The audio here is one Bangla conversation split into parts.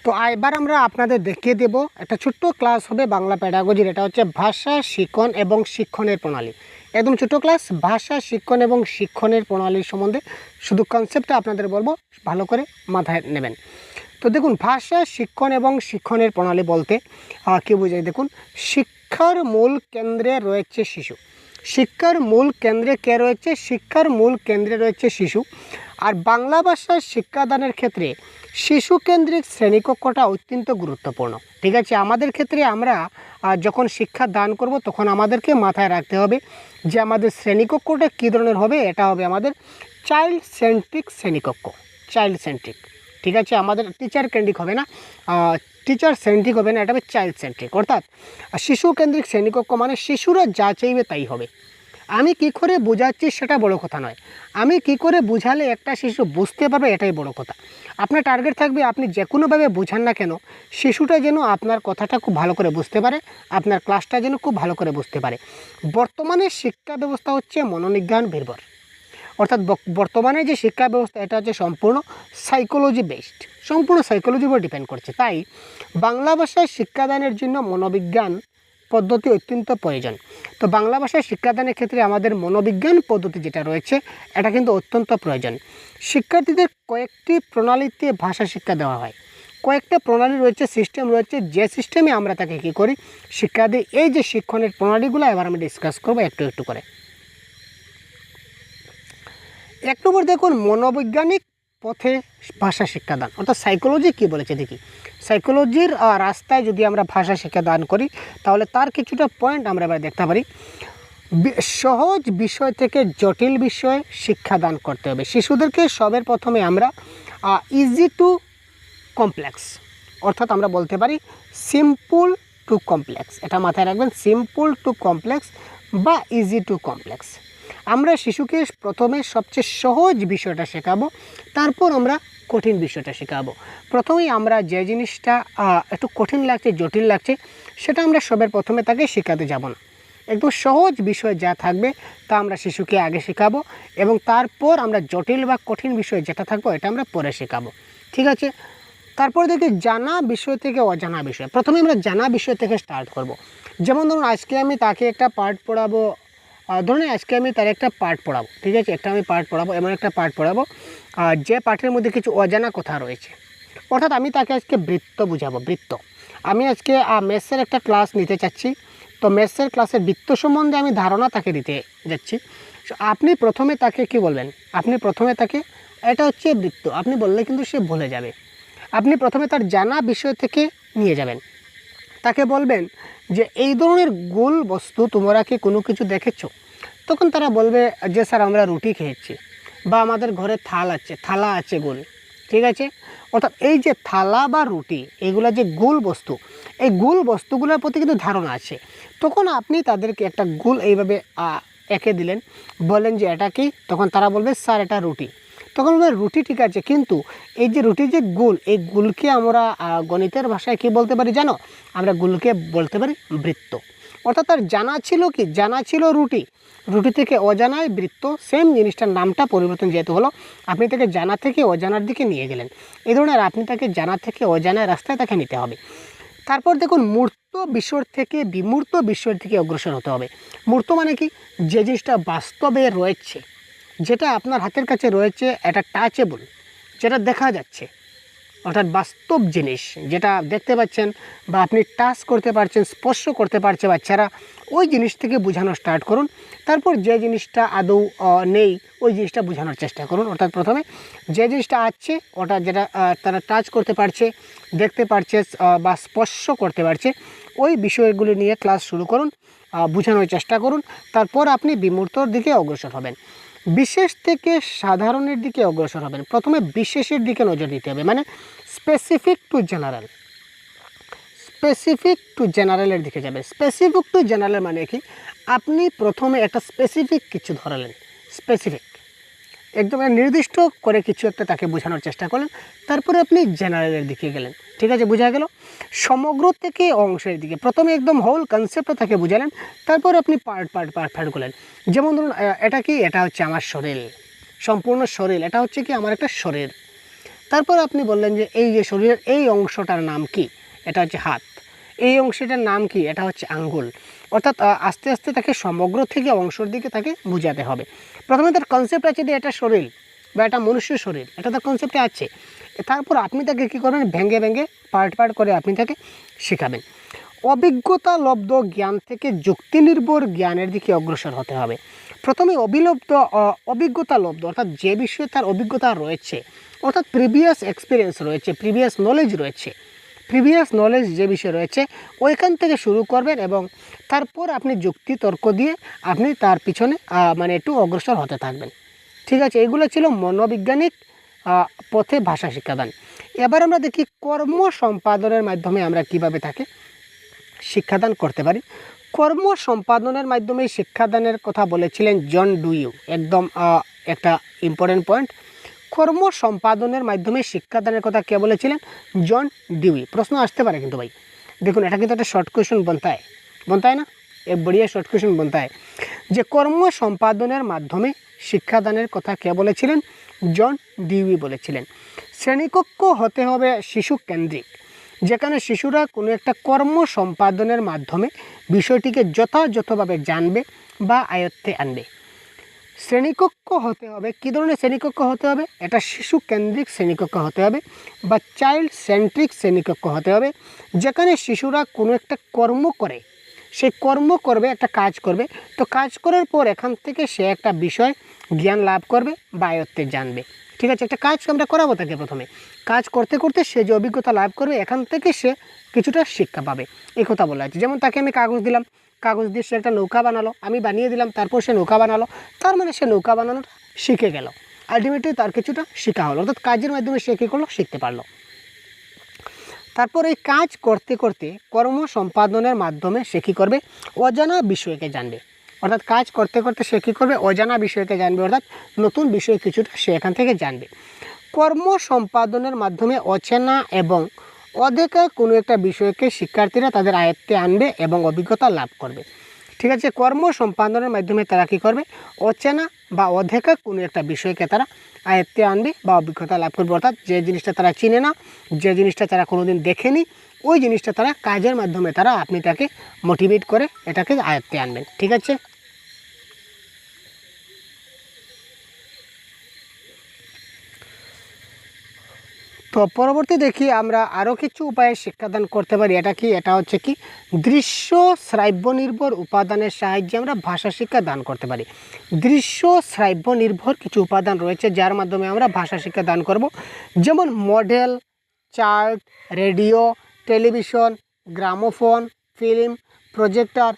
তো এবার আমরা আপনাদের দেখিয়ে দেব একটা ছোট্ট ক্লাস হবে বাংলা প্যাডাগজির। এটা হচ্ছে ভাষা শিক্ষণ এবং শিক্ষণের প্রণালী। একদম ছোট ক্লাস, ভাষা শিক্ষণ এবং শিক্ষণের প্রণালীর সম্বন্ধে শুধু কনসেপ্টটা আপনাদের বলবো, ভালো করে মাথায় নেবেন। তো দেখুন, ভাষা শিক্ষণ এবং শিক্ষণের প্রণালী বলতে কী বোঝায় দেখুন, শিক্ষার মূল কেন্দ্রে রয়েছে শিশু। শিক্ষার মূল কেন্দ্রে কে রয়েছে? শিক্ষার মূল কেন্দ্রে রয়েছে শিশু। আর বাংলা ভাষার শিক্ষাদানের ক্ষেত্রে শিশু কেন্দ্রিক শ্রেণীকক্ষটা অত্যন্ত গুরুত্বপূর্ণ। ঠিক আছে, আমাদের ক্ষেত্রে আমরা যখন শিক্ষা দান করব তখন আমাদেরকে মাথায় রাখতে হবে যে আমাদের শ্রেণীকক্ষটা কী ধরনের হবে। এটা হবে আমাদের চাইল্ড সেন্ট্রিক শ্রেণীকক্ষ, চাইল্ড সেন্ট্রিক। ঠিক আছে, আমাদের টিচার কেন্দ্রিক হবে না, টিচার সেন্ট্রিক হবে না, এটা হবে চাইল্ড সেন্ট্রিক। অর্থাৎ শিশু কেন্দ্রিক শ্রেণীকক্ষ মানে শিশুরা যা চাইবে তাই হবে। আমি কি করে বোঝাচ্ছি সেটা বড় কথা নয়, আমি কি করে বুঝালে একটা শিশু বুঝতে পারবে এটাই বড় কথা। আপনার টার্গেট থাকবে আপনি যে কোনোভাবে বোঝান না কেন, শিশুটা যেন আপনার কথাটা খুব ভালো করে বুঝতে পারে, আপনার ক্লাসটা যেন খুব ভালো করে বুঝতে পারে। বর্তমানে শিক্ষা ব্যবস্থা হচ্ছে মনোবিজ্ঞান নির্ভর। অর্থাৎ বর্তমানে যে শিক্ষা ব্যবস্থা এটা হচ্ছে সম্পূর্ণ সাইকোলজি বেসড, সম্পূর্ণ সাইকোলজির উপর ডিপেন্ড করছে। তাই বাংলা ভাষায় শিক্ষাদানের জন্য মনোবিজ্ঞান পদ্ধতি অত্যন্ত প্রয়োজন। তো বাংলা ভাষায় শিক্ষাদানের ক্ষেত্রে আমাদের মনোবিজ্ঞান পদ্ধতি যেটা রয়েছে এটা কিন্তু অত্যন্ত প্রয়োজন। শিক্ষার্থীদের কয়েকটি প্রণালীতে ভাষা শিক্ষা দেওয়া হয়, কয়েকটা প্রণালী রয়েছে, সিস্টেম রয়েছে, যে সিস্টেমে আমরা তাকে কী করি, শিক্ষা দিই। এই যে শিক্ষণের প্রণালীগুলো এবার আমি ডিসকাস করবো একটু একটু করে। এক নম্বর দেখুন, মনোবৈজ্ঞানিক পথে ভাষা শিক্ষাদান, অর্থাৎ সাইকোলজি কী বলেছে দেখি। সাইকোলজির রাস্তায় যদি আমরা ভাষা শিক্ষাদান করি তাহলে তার কিছুটা পয়েন্ট আমরা এবার দেখতে পারি। সহজ বিষয় থেকে জটিল বিষয়ে শিক্ষাদান করতে হবে শিশুদেরকে। সবের প্রথমে আমরা ইজি টু কমপ্লেক্স, অর্থাৎ আমরা বলতে পারি সিম্পল টু কমপ্লেক্স, এটা মাথায় রাখবেন, সিম্পল টু কমপ্লেক্স বা ইজি টু কমপ্লেক্স। আমরা শিশুকে প্রথমে সবচেয়ে সহজ বিষয়টা শেখাবো, তারপর আমরা কঠিন বিষয়টা শেখাবো। প্রথমেই আমরা যে জিনিসটা একটু কঠিন লাগছে, জটিল লাগছে, সেটা আমরা সবের প্রথমে তাকে শেখাতে যাব না। একদম সহজ বিষয় যা থাকবে তা আমরা শিশুকে আগে শেখাবো এবং তারপর আমরা জটিল বা কঠিন বিষয় যেটা থাকবো এটা আমরা পরে শেখাবো। ঠিক আছে, তারপর দেখি জানা বিষয় থেকে অজানা বিষয়। প্রথমে আমরা জানা বিষয় থেকে স্টার্ট করব। যেমন ধরুন আজকে আমি তাকে একটা পার্ট পড়াবো, ধরুন আজকে আমি তার একটা পার্ট পড়াবো, ঠিক আছে, একটা আমি পার্ট পড়াবো, এমন একটা পার্ট পড়াবো যে পাঠের মধ্যে কিছু অজানা কথা রয়েছে। অর্থাৎ আমি তাকে আজকে বৃত্ত বুঝাবো, বৃত্ত। আমি আজকে ম্যাথসের একটা ক্লাস নিতে চাচ্ছি, তো ম্যাথসের ক্লাসের বৃত্ত সম্বন্ধে আমি ধারণা তাকে দিতে যাচ্ছি। আপনি প্রথমে তাকে কি বলবেন, আপনি প্রথমে তাকে এটা হচ্ছে বৃত্ত আপনি বললে কিন্তু সে ভুলে যাবে। আপনি প্রথমে তার জানা বিষয় থেকে নিয়ে যাবেন, তাকে বলবেন যে এই ধরনের গোল বস্তু তোমরা কি কোনো কিছু দেখেছো? তখন তারা বলবে যে স্যার আমরা রুটি খেয়েছি, বা আমাদের ঘরে থালা আছে গোল। ঠিক আছে, অর্থাৎ এই যে থালা বা রুটি এগুলো যে গোল বস্তু, এই গোল বস্তুগুলোর প্রতি কিন্তু ধারণা আছে। তখন আপনি তাদেরকে একটা গোল এইভাবে এঁকে দিলেন, বলেন যে এটা কি, তখন তারা বলবে স্যার এটা রুটি। তখন বলবে রুটি ঠিক আছে, কিন্তু এই যে রুটির যে গোল, এই গোলকে আমরা গণিতের ভাষায় কী বলতে পারি জানো? আমরা গোলকে বলতে পারি বৃত্ত। অর্থাৎ তার জানা ছিল কি, জানা ছিল রুটি, রুটি থেকে অজানায় বৃত্ত, সেম জিনিসটার নামটা পরিবর্তন যেহেতু হলো, আপনি তাকে জানা থেকে অজানার দিকে নিয়ে গেলেন। এই ধরনের আপনি তাকে জানা থেকে অজানার রাস্তায় তাকে নিতে হবে। তারপর দেখুন, মূর্ত বিষয় থেকে বিমূর্ত বিষয়ের দিকে অগ্রসর হতে হবে। মূর্ত মানে কি, যে জিনিসটা বাস্তবে রয়েছে, যেটা আপনার হাতের কাছে রয়েছে, এটা টাচেবল, যেটা দেখা যাচ্ছে, অর্থাৎ বাস্তব জিনিস যেটা দেখতে পাচ্ছেন বা আপনি টাচ করতে পারছেন, স্পর্শ করতে পারছে বাচ্চারা, ওই জিনিস থেকে বোঝানো স্টার্ট করুন। তারপর যে জিনিসটা আদৌ নেই ওই জিনিসটা বোঝানোর চেষ্টা করুন। অর্থাৎ প্রথমে যে জিনিসটা আছে ওটা, যেটা তারা টাচ করতে পারছে, দেখতে পারছে বা স্পর্শ করতে পারছে, ওই বিষয়গুলি নিয়ে ক্লাস শুরু করুন, বোঝানোর চেষ্টা করুন। তারপর আপনি বিমূর্তর দিকে অগ্রসর হবেন, বিশেষ থেকে সাধারণের দিকে অগ্রসর হবেন। প্রথমে বিশেষের দিকে নজর দিতে হবে, মানে specific to general, specific to জেনারেলের দিকে যাবে। স্পেসিফিক টু জেনারেল মানে কি, আপনি প্রথমে একটা স্পেসিফিক কিছু ধরালেন, স্পেসিফিক একদম নির্দিষ্ট করে কিছু একটা তাকে বোঝানোর চেষ্টা করলেন, তারপরে আপনি জেনারেলের দিকে গেলেন। ঠিক আছে, বোঝা গেল। সমগ্র থেকে অংশের দিকে প্রথমে একদম হোল কনসেপ্টটা তাকে বুঝালেন, তারপর আপনি পার্ট করলেন। যেমন ধরুন এটা কি, এটা হচ্ছে আমার শরীর, সম্পূর্ণ শরীর, এটা হচ্ছে কি আমার একটা শরীর। তারপর আপনি বললেন যে এই যে শরীরের এই অংশটার নাম কি, এটা হচ্ছে হাত। এই অংশটার নাম কি, এটা হচ্ছে আঙ্গুল। অর্থাৎ আস্তে আস্তে তাকে সমগ্র থেকে অংশের দিকে তাকে বোঝাতে হবে। প্রথমে তার কনসেপ্ট আছে যে এটা শরীর বা এটা মনুষ্য শরীর, এটা তার কনসেপ্টে আছে। তারপর আপনি তাকে কী করবেন, ভেঙে ভেঙে পার্ট পার্ট করে আপনি তাকে শেখাবেন। অভিজ্ঞতা লব্ধ জ্ঞান থেকে যুক্তি নির্ভর জ্ঞানের দিকে অগ্রসর হতে হবে। প্রথমে অভিজ্ঞতা লব্ধ অর্থাৎ যে বিষয়ে তার অভিজ্ঞতা রয়েছে, অর্থাৎ প্রিভিয়াস এক্সপিরিয়েন্স রয়েছে, প্রিভিয়াস নলেজ রয়েছে, প্রিভিয়াস নলেজ যে বিষয় রয়েছে ওইখান থেকে শুরু করবেন এবং তারপর আপনি যুক্তি তর্ক দিয়ে আপনি তার পিছনে মানে একটু অগ্রসর হতে থাকবেন। ঠিক আছে, এগুলো ছিল মনোবৈজ্ঞানিক পথে ভাষা শিক্ষাদান। এবার আমরা দেখি কর্ম সম্পাদনের মাধ্যমে আমরা কিভাবে তাকে শিক্ষাদান করতে পারি। কর্ম সম্পাদনের মাধ্যমে শিক্ষাদানের কথা বলেছিলেন জন ডুইউ, একদম একটা ইম্পর্টেন্ট পয়েন্ট। কর্ম সম্পাদনের মাধ্যমে শিক্ষাদানের কথা কে বলেছিলেন, জন ডিউই। প্রশ্ন আসতে পারে কিন্তু ভাই, দেখুন এটা কিন্তু একটা শর্ট কোয়েশ্চন বনता है না, এক বড়িয়া শর্ট কোয়েশ্চন বনता है যে কর্ম সম্পাদনের মাধ্যমে শিক্ষাদানের কথা কে বলেছিলেন, জন ডিউই বলেছিলেন। শ্রেণীকক্ষ হতে হবে শিশু কেন্দ্রিক, যেখানে শিশুরা কোনো একটা কর্ম সম্পাদনের মাধ্যমে বিষয়টিকে যথাযথভাবে জানবে বা আয়ত্তে আনবে। শ্রেণীকক্ষ হতে হবে, কী ধরনের শ্রেণীকক্ষ হতে হবে, এটা শিশু কেন্দ্রিক শ্রেণীকক্ষ হতে হবে বা চাইল্ড সেন্ট্রিক শ্রেণীকক্ষ হতে হবে, যেখানে শিশুরা কোনো একটা কর্ম করে, সে কর্ম করবে, একটা কাজ করবে, তো কাজ করার পর এখান থেকে সে একটা বিষয় জ্ঞান লাভ করবে বা আয়ত্তে জানবে। ঠিক আছে, একটা কাজ আমরা করাবো তাকে, প্রথমে কাজ করতে করতে সে যে অভিজ্ঞতা লাভ করবে এখান থেকে সে কিছুটা শিক্ষা পাবে, এই কথা বলা আছে। যেমন তাকে আমি কাগজ দিলাম, কাগজ দিয়ে সে একটা নৌকা বানালো, আমি বানিয়ে দিলাম, তারপর সে নৌকা বানালো, তার মানে সে নৌকা বানানোটা শিখে গেল, আলটিমেটলি তার কিছুটা শেখা হলো, অর্থাৎ কাজের মাধ্যমে সে কী করলো, শিখতে পারলো। তারপর এই কাজ করতে করতে কর্ম সম্পাদনের মাধ্যমে সে কী করবে, অজানা বিষয়কে জানবে, অর্থাৎ কাজ করতে করতে সে কী করবে, অজানা বিষয়কে জানবে, অর্থাৎ নতুন বিষয় কিছুটা সে এখান থেকে জানবে। কর্ম সম্পাদনের মাধ্যমে অচেনা এবং অদেখা কোনো একটা বিষয়কে শিক্ষার্থীরা তাদের আয়ত্তে আনবে এবং অভিজ্ঞতা লাভ করবে। ঠিক আছে, কর্ম সম্পাদনের মাধ্যমে তারা কী করবে, অচেনা বা অদেখা কোনো একটা বিষয়কে তারা আয়ত্তে আনবে বা অভিজ্ঞতা লাভ করবে, অর্থাৎ যে জিনিসটা তারা চিনে না, যে জিনিসটা তারা কোনোদিন দেখেনি, ওই জিনিসটা তারা কাজের মাধ্যমে তারা আপনি তাকে মোটিভেট করে এটাকে আয়ত্তে আনবেন। ঠিক আছে, তো পরবর্তী দেখি আমরা আরও কিছু উপায়ে শিক্ষাদান করতে পারি। এটা কি, এটা হচ্ছে কি, দৃশ্য শ্রাব্য নির্ভর উপাদানের সাহায্যে আমরা ভাষা শিক্ষা দান করতে পারি। দৃশ্য শ্রাব্য নির্ভর কিছু উপাদান রয়েছে যার মাধ্যমে আমরা ভাষা শিক্ষা দান করব, যেমন model, chart, radio, television, gramophone, film, projector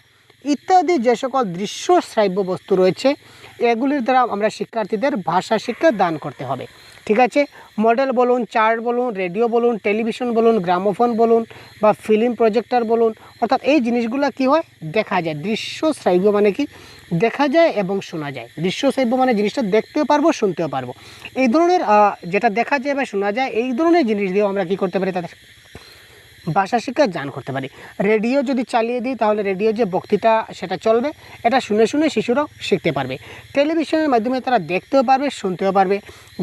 ইত্যাদি যে সকল দৃশ্য শ্রাব্য বস্তু রয়েছে এগুলির দ্বারা আমরা শিক্ষার্থীদের ভাষা শিক্ষা দান করতে হবে। ঠিক আছে, মডেল বলুন, চার্ট বলুন, রেডিও বলুন, টেলিভিশন বলুন, গ্রামোফোন বলুন বা ফিল্ম প্রজেক্টর বলুন, অর্থাৎ এই জিনিসগুলো কি হয়, দেখা যায়। দৃশ্য শ্রাব্য মানে কি, দেখা যায় এবং শোনা যায়। দৃশ্য শ্রাব্য মানে জিনিসটা দেখতেও পারবো, শুনতেও পারবো। এই ধরনের যেটা দেখা যায় বা শোনা যায়, এই ধরনের জিনিস দিয়েও আমরা কী করতে পারি, তাদের ভাষা শিক্ষা দান করতে পারি। রেডিও যদি চালিয়ে দিই তাহলে রেডিও যে বক্তৃতা সেটা চলবে, এটা শুনে শুনে শিশুরাও শিখতে পারবে। টেলিভিশনের মাধ্যমে তারা দেখতেও পারবে, শুনতেও পারবে।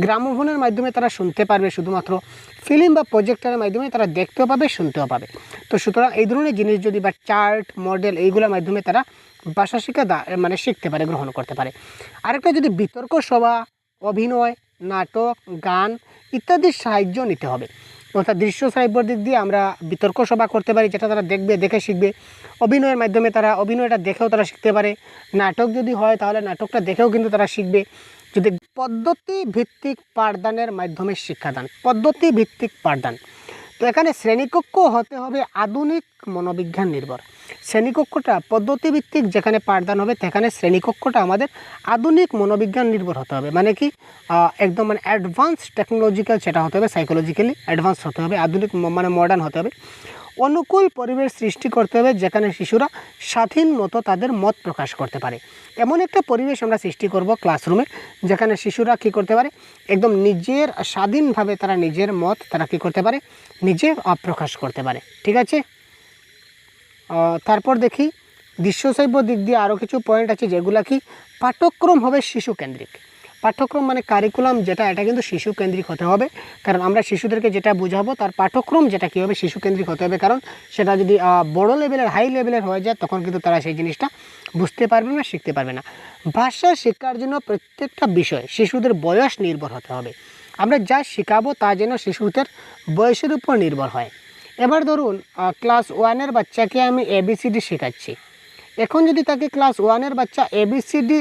গ্রামোফোনের মাধ্যমে তারা শুনতে পারবে শুধুমাত্র। ফিল্ম বা প্রজেক্টরের মাধ্যমে তারা দেখতেও পাবে, শুনতেও পাবে। তো সুতরাং এই ধরনের জিনিস যদি বা চার্ট, মডেল এইগুলোর মাধ্যমে তারা ভাষা শিক্ষা মানে শিখতে পারে, গ্রহণ করতে পারে। আরেকটা যদি বিতর্ক সভা, অভিনয়, নাটক, গান ইত্যাদির সাহায্য নিতে হবে। অর্থাৎ দৃশ্য শ্রাব্যর দিক দিয়ে আমরা বিতর্ক সভা করতে পারি, যেটা তারা দেখবে, দেখে শিখবে। অভিনয়ের মাধ্যমে তারা অভিনয়টা দেখেও তারা শিখতে পারে। নাটক যদি হয় তাহলে নাটকটা দেখেও কিন্তু তারা শিখবে। যদি পদ্ধতি ভিত্তিক পাঠদানের মাধ্যমে শিক্ষাদান, পদ্ধতি ভিত্তিক পাঠদান, তো এখানে শ্রেণীকক্ষ হতে হবে আধুনিক মনোবিজ্ঞান নির্ভর। শ্রেণীকক্ষটা পদ্ধতিভিত্তিক যেখানে পাঠদান হবে সেখানে শ্রেণীকক্ষটা আমাদের আধুনিক মনোবিজ্ঞান নির্ভর হতে হবে। মানে কি, একদম মানে অ্যাডভান্স টেকনোলজিক্যাল সেটা হতে হবে, সাইকোলজিক্যালি অ্যাডভান্স হতে হবে, আধুনিক মানে মডার্ন হতে হবে। অনুকূল পরিবেশ সৃষ্টি করতে হবে যেখানে শিশুরা স্বাধীন মতো তাদের মত প্রকাশ করতে পারে। এমন একটা পরিবেশ আমরা সৃষ্টি করব ক্লাসরুমে যেখানে শিশুরা কী করতে পারে, একদম নিজের স্বাধীনভাবে তারা নিজের মত তারা কী করতে পারে, নিজে প্রকাশ করতে পারে। ঠিক আছে, তারপর দেখি দৃশ্যশ্রাব্য দিক দিয়ে আরও কিছু পয়েন্ট আছে যেগুলা কি, পাঠ্যক্রম হবে শিশু কেন্দ্রিক। পাঠ্যক্রম মানে কারিকুলাম যেটা, এটা কিন্তু শিশু কেন্দ্রিক হতে হবে। কারণ আমরা শিশুদেরকে যেটা বোঝাবো তার পাঠ্যক্রম যেটা কী হবে, শিশু কেন্দ্রিক হতে হবে। কারণ সেটা যদি বড় লেভেলের, হাই লেভেলের হয়ে যায়, তখন কিন্তু তারা সেই জিনিসটা বুঝতে পারবে না, শিখতে পারবে না। ভাষা শেখার জন্য প্রত্যেকটা বিষয় শিশুদের বয়স নির্ভর হতে হবে। আমরা যা শেখাবো তা যেন শিশুদের বয়সের উপর নির্ভর হয়। এবার ধরুন ক্লাস 1-এর বাচ্চাকে আমি ABCD শেখাচ্ছি। এখন যদি তাকে ক্লাস 1-এর বাচ্চা ABCD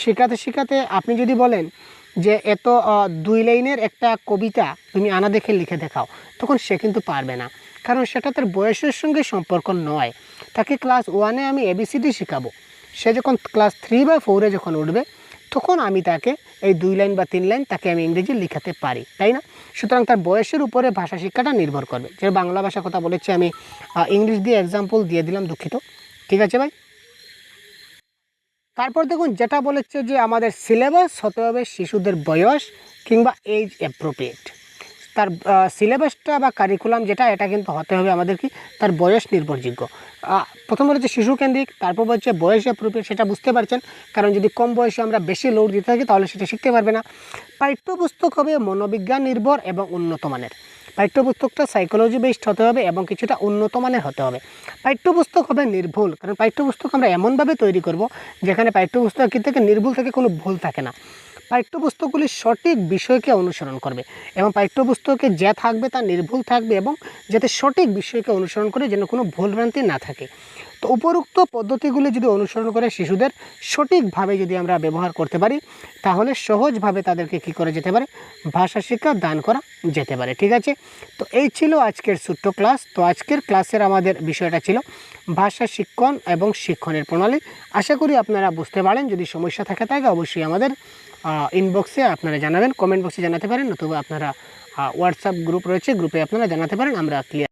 শেখাতে শেখাতে আপনি যদি বলেন যে এত 2 লাইনের একটা কবিতা তুমি আনা দেখে লিখে দেখাও, তখন সে কিন্তু পারবে না। কারণ সেটা তার বয়সের সঙ্গে সম্পর্ক নয়। তাকে ক্লাস 1-এ আমি ABCD শেখাবো, সে যখন ক্লাস 3 বা 4-এ যখন উঠবে, তখন আমি তাকে এই 2 লাইন বা 3 লাইন তাকে আমি ইংরেজি লিখাতে পারি, তাই না? সুতরাং তার বয়সের উপরে ভাষা শিক্ষাটা নির্ভর করবে। যে বাংলা ভাষার কথা বলেছি আমি, ইংলিশ দিয়ে এক্সাম্পল দিয়ে দিলাম, দুঃখিত। ঠিক আছে ভাই? তারপর দেখুন যেটা বলেছে যে আমাদের সিলেবাস হতে হবে শিশুদের বয়স কিংবা এজ অ্যাপ্রোপ্রিয়েট। তার সিলেবাসটা বা কারিকুলাম যেটা, এটা কিন্তু হতে হবে আমাদের কি, তার বয়স নির্ভরযোগ্য। প্রথম বলেছে শিশু কেন্দ্রিক, তারপর বলছে বয়স অ্যাপ্রোপ্রিয়েট। সেটা বুঝতে পারছেন, কারণ যদি কম বয়সে আমরা বেশি লোড দিতে থাকি তাহলে সেটা শিখতে পারবে না। পাঠ্যপুস্তক হবে মনোবিজ্ঞান নির্ভর এবং উন্নত মানের। পাঠ্যপুস্তকটা সাইকোলজি বেসড হতে হবে এবং কিছুটা উন্নত মানের হতে হবে। পাঠ্যপুস্তক হবে নির্ভুল, কারণ পাঠ্যপুস্তক আমরা এমনভাবে তৈরি করব যেখানে পাঠ্যপুস্তক থেকে নির্ভুল থেকে কোনো ভুল থাকে না। পাঠ্যপুস্তকগুলি সঠিক বিষয়কে অনুসরণ করবে এবং পাঠ্যপুস্তকে যা থাকবে তা নির্ভুল থাকবে এবং যাতে সঠিক বিষয়কে অনুসরণ করে যেন কোনো ভুলভ্রান্তি না থাকে। তো উপরোক্ত পদ্ধতিগুলি যদি অনুসরণ করে শিশুদের সঠিকভাবে যদি আমরা ব্যবহার করতে পারি, তাহলে সহজভাবে তাদেরকে কী করে যেতে পারে, ভাষা শিক্ষা দান করা যেতে পারে। ঠিক আছে? তো এই ছিল আজকের ছোট্ট ক্লাস। তো আজকের ক্লাসের আমাদের বিষয়টা ছিল ভাষা শিক্ষণ এবং শিক্ষণের প্রণালী। আশা করি আপনারা বুঝতে পারেন। যদি সমস্যা থাকে অবশ্যই আমাদের ইনবক্সে আপনারা জানাবেন, কমেন্ট বক্সে জানাতে পারেন, অথবা আপনারা হোয়াটসঅ্যাপ গ্রুপ রয়েছে, গ্রুপে আপনারা জানাতে পারেন, আমরা ক্লিয়ার